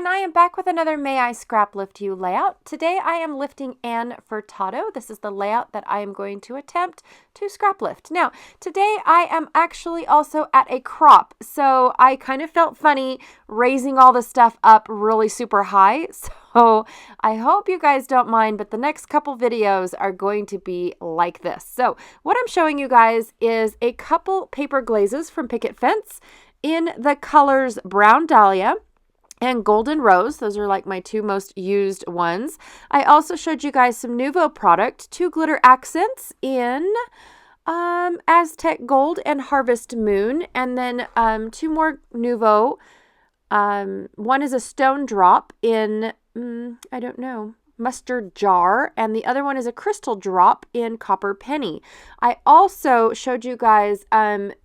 everyone, I am back with another May I Scraplift You layout. Today I am lifting Anne Furtado. This is the layout that I am going to attempt to scrap lift. Now, today I am actually also at a crop, so I kind of felt funny raising all the stuff up really super high. So I hope you guys don't mind, but the next couple videos are going to be like this. So what I'm showing you guys is a couple paper glazes from Picket Fence in the colors Brown Dahlia and Golden Rose. Those are like my two most used ones. I also showed you guys some Nuvo product, two glitter accents in Aztec Gold and Harvest Moon, and then two more Nuvo. One is a stone drop in, I don't know, mustard jar, and the other one is a crystal drop in copper penny. I also showed you guys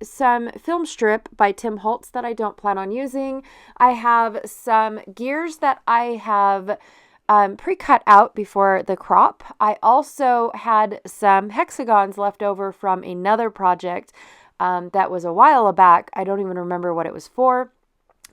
some film strip by Tim Holtz that I don't plan on using. I have some gears that I have pre-cut out before the crop. I also had some hexagons left over from another project that was a while back. I don't even remember what it was for.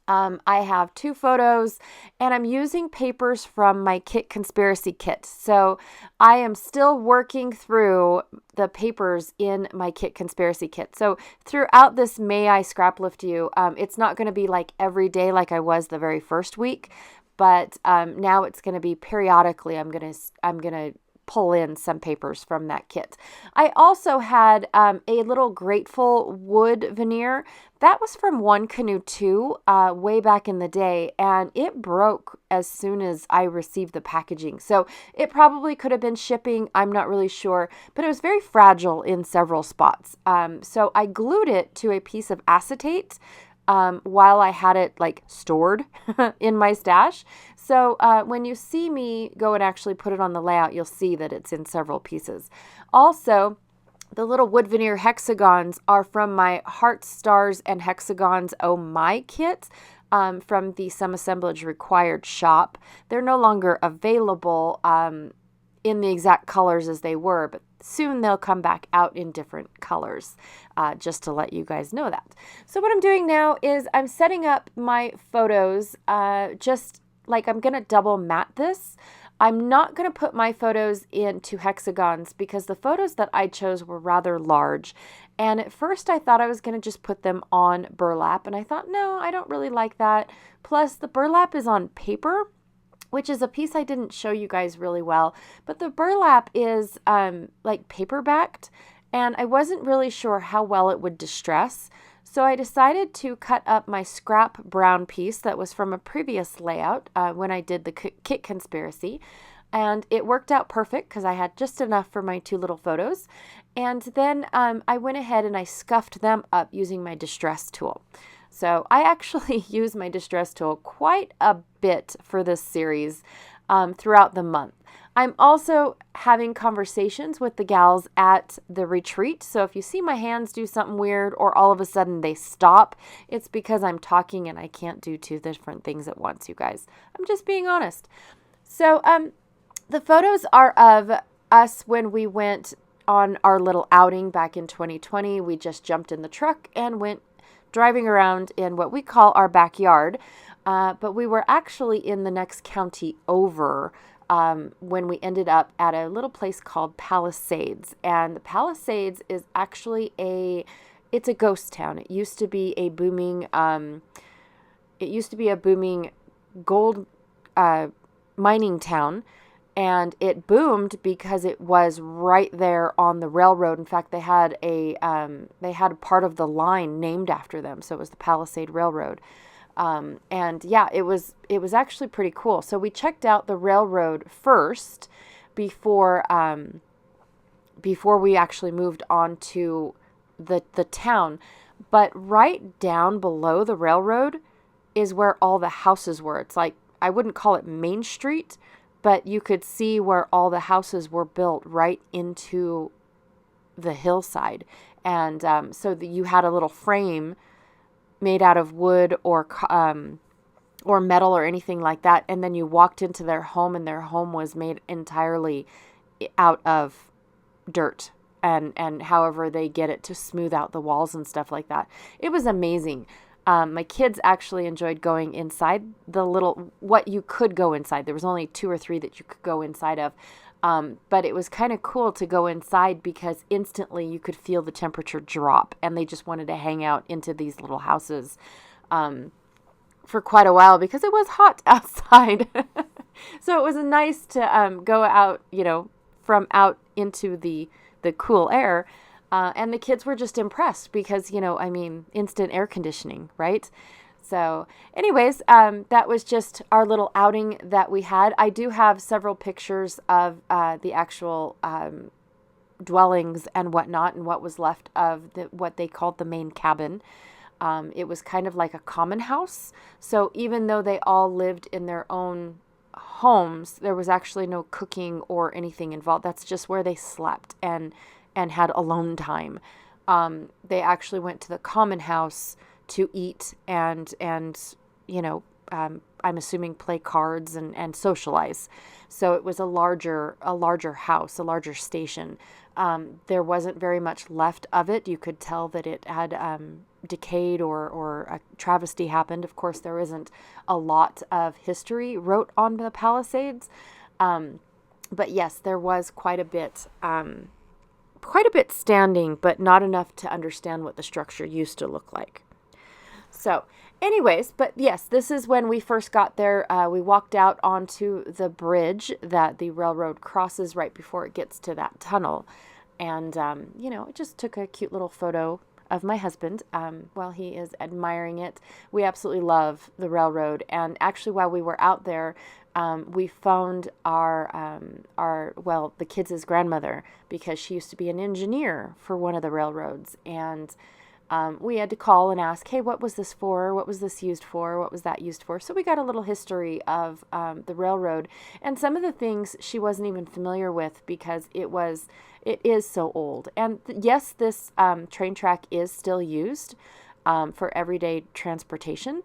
I have two photos, and I'm using papers from my Kit Conspiracy Kit. So I am still working through the papers in my Kit Conspiracy Kit. So throughout this May I Scraplift You, it's not going to be like every day like I was the very first week, but now it's going to be periodically. I'm gonna pull in some papers from that kit. I also had a little Grateful wood veneer. That was from One Canoe 2 way back in the day, and it broke as soon as I received the packaging. So it probably could have been shipping. I'm not really sure, but it was very fragile in several spots. So I glued it to a piece of acetate while I had it like stored in my stash. So when you see me go and actually put it on the layout, you'll see that it's in several pieces. Also, the little wood veneer hexagons are from my Hearts, Stars, and Hexagons Oh My kit from the Some Assemblage Required shop. They're no longer available in the exact colors as they were, but soon they'll come back out in different colors, just to let you guys know that. So what I'm doing now is I'm setting up my photos, just like I'm going to double mat this. I'm not going to put my photos into hexagons because the photos that I chose were rather large. And at first I thought I was going to just put them on burlap, and I thought, no, I don't really like that. Plus the burlap is on paper, which is a piece I didn't show you guys really well, but the burlap is like paper backed, and I wasn't really sure how well it would distress. So I decided to cut up my scrap brown piece that was from a previous layout when I did the Kit Conspiracy, and it worked out perfect because I had just enough for my two little photos. And then I went ahead and I scuffed them up using my distress tool. So I actually use my distress tool quite a bit for this series throughout the month. I'm also having conversations with the gals at the retreat. So if you see my hands do something weird or all of a sudden they stop, it's because I'm talking and I can't do two different things at once, you guys. I'm just being honest. So the photos are of us when we went on our little outing back in 2020. We just jumped in the truck and went driving around in what we call our backyard, but we were actually in the next county over when we ended up at a little place called Palisades. And the Palisades is actually it's a ghost town. It used to be a booming gold mining town. And it boomed because it was right there on the railroad. In fact, they had a part of the line named after them, so it was the Palisade Railroad. And yeah, it was actually pretty cool. So we checked out the railroad first before we actually moved on to the town. But right down below the railroad is where all the houses were. It's like, I wouldn't call it Main Street, but you could see where all the houses were built right into the hillside. And so you had a little frame made out of wood or metal or anything like that. And then you walked into their home, and their home was made entirely out of dirt and however they get it to smooth out the walls and stuff like that. It was amazing. My kids actually enjoyed going inside what you could go inside. There was only 2 or 3 that you could go inside of. But it was kind of cool to go inside because instantly you could feel the temperature drop, and they just wanted to hang out into these little houses for quite a while because it was hot outside. So it was nice to go out, from out into the cool air. And the kids were just impressed because, instant air conditioning, right? So anyways, that was just our little outing that we had. I do have several pictures of the actual dwellings and whatnot, and what was left of what they called the main cabin. It was kind of like a common house. So even though they all lived in their own homes, there was actually no cooking or anything involved. That's just where they slept and had alone time. They actually went to the common house to eat and I'm assuming play cards and socialize. So it was a larger house, a larger station. There wasn't very much left of it. You could tell that it had decayed or a travesty happened. Of course, there isn't a lot of history wrote on the Palisades. But yes, there was quite a bit standing, but not enough to understand what the structure used to look like. So anyways, but yes, this is when we first got there. We walked out onto the bridge that the railroad crosses right before it gets to that tunnel. And, I just took a cute little photo of my husband while he is admiring it. We absolutely love the railroad. And actually, while we were out there, we phoned the kids' grandmother because she used to be an engineer for one of the railroads. And we had to call and ask, hey, what was this for? What was this used for? What was that used for? So we got a little history of the railroad and some of the things she wasn't even familiar with because it is so old. And yes, this train track is still used for everyday transportation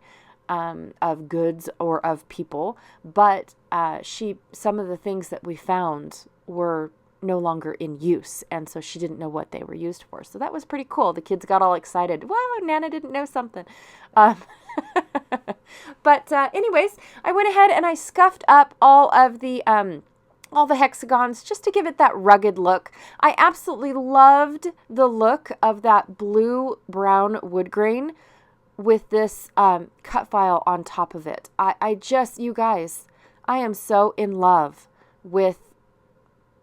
of goods or of people, but some of the things that we found were no longer in use, and so she didn't know what they were used for. So that was pretty cool. The kids got all excited. Wow, Nana didn't know something. But anyways, I went ahead and I scuffed up all the hexagons just to give it that rugged look. I absolutely loved the look of that blue-brown wood grain with this cut file on top of it. You guys, I am so in love with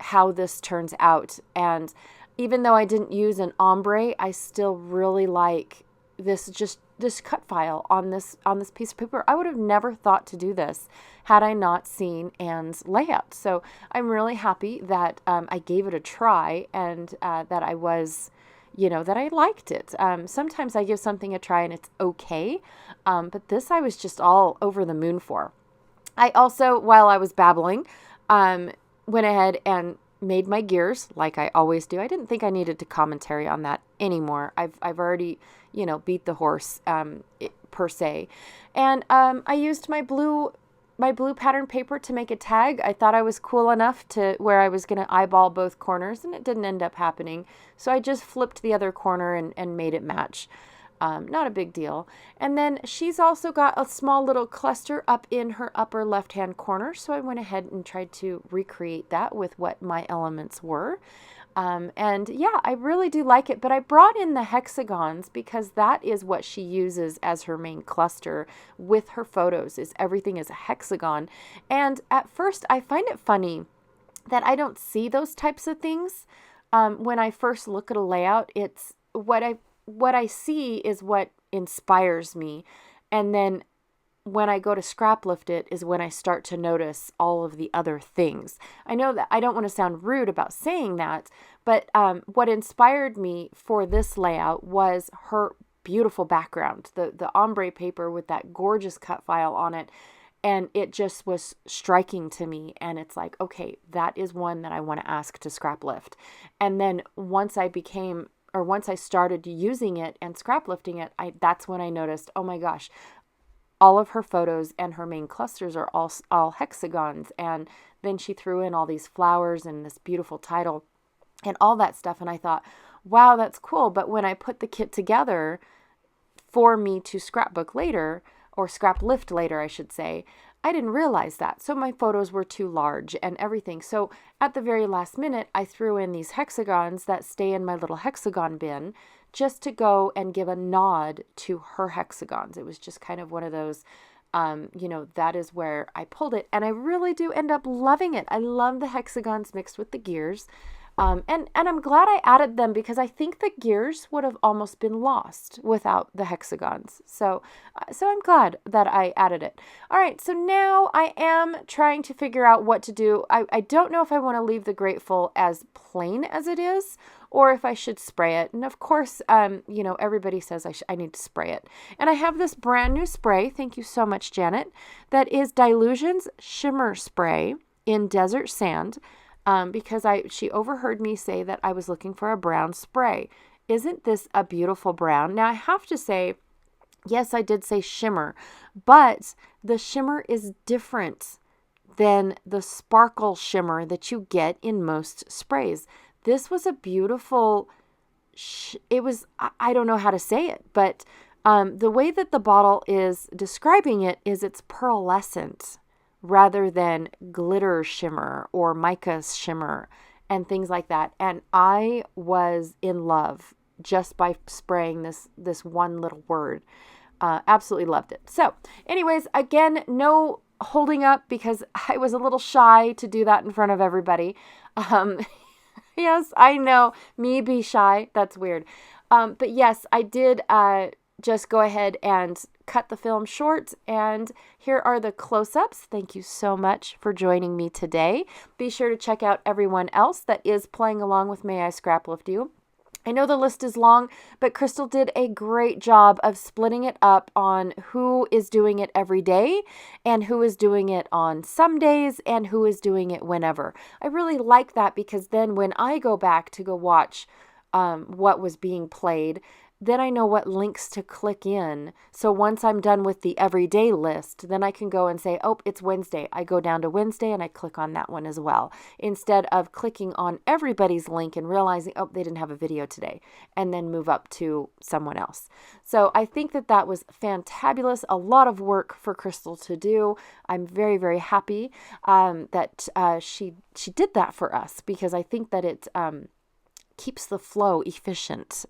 how this turns out. And even though I didn't use an ombre, I still really like this cut file on this piece of paper. I would have never thought to do this had I not seen Anne's layout. So I'm really happy that I gave it a try and that I was, that I liked it. Sometimes I give something a try and it's okay. But this I was just all over the moon for. I also, while I was babbling, went ahead and made my gears like I always do. I didn't think I needed to commentary on that anymore. I've already, beat the horse per se. And I used my blue pattern paper to make a tag. I thought I was cool enough to where I was going to eyeball both corners, and it didn't end up happening. So I just flipped the other corner and made it match. Not a big deal. And then she's also got a small little cluster up in her upper left-hand corner. So I went ahead and tried to recreate that with what my elements were. And yeah, I really do like it. But I brought in the hexagons because that is what she uses as her main cluster with her photos, is everything is a hexagon. And at first, I find it funny that I don't see those types of things. When I first look at a layout, it's what I see is what inspires me. And then when I go to Scraplift it is when I start to notice all of the other things. I know that I don't want to sound rude about saying that, but what inspired me for this layout was her beautiful background, the ombre paper with that gorgeous cut file on it. And it just was striking to me. And it's like, okay, that is one that I want to ask to Scraplift. And then once I started using it and scraplifting it, that's when I noticed, oh my gosh, all of her photos and her main clusters are all hexagons. And then she threw in all these flowers and this beautiful title and all that stuff. And I thought, wow, that's cool. But when I put the kit together, for me to scrapbook later, or scraplift later, I should say. I didn't realize that. So my photos were too large and everything. So at the very last minute, I threw in these hexagons that stay in my little hexagon bin just to go and give a nod to her hexagons. It was just kind of one of those, that is where I pulled it. And I really do end up loving it. I love the hexagons mixed with the gears. And I'm glad I added them because I think the gears would have almost been lost without the hexagons. So I'm glad that I added it. All right, so now I am trying to figure out what to do. I don't know if I want to leave the grateful as plain as it is, or if I should spray it. And of course, everybody says I need to spray it. And I have this brand new spray, thank you so much, Janet, that is Dylusion's Shimmer Spray in Desert Sand. Because she overheard me say that I was looking for a brown spray. Isn't this a beautiful brown? Now I have to say, yes, I did say shimmer, but the shimmer is different than the sparkle shimmer that you get in most sprays. This was a beautiful, I don't know how to say it, but the way that the bottle is describing it is it's pearlescent, rather than glitter shimmer or mica shimmer and things like that. And I was in love just by spraying this one little word. Absolutely loved it. So anyways, again, no holding up because I was a little shy to do that in front of everybody. Yes, I know, me be shy. That's weird. But yes, I did just go ahead and cut the film short, and here are the close-ups. Thank you so much for joining me today. Be sure to check out everyone else that is playing along with May I Scraplift You. I know the list is long, but Crystal did a great job of splitting it up on who is doing it every day and who is doing it on some days and who is doing it whenever. I really like that because then when I go back to go watch what was being played, then I know what links to click in. So once I'm done with the everyday list, then I can go and say, oh, it's Wednesday. I go down to Wednesday and I click on that one as well, instead of clicking on everybody's link and realizing, oh, they didn't have a video today, and then move up to someone else. So I think that was fantabulous. A lot of work for Crystal to do. I'm very, very happy that she did that for us, because I think that it keeps the flow efficient,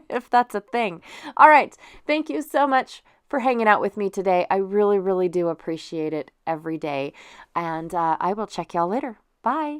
if that's a thing. All right. Thank you so much for hanging out with me today. I really, really do appreciate it every day. And I will check y'all later. Bye.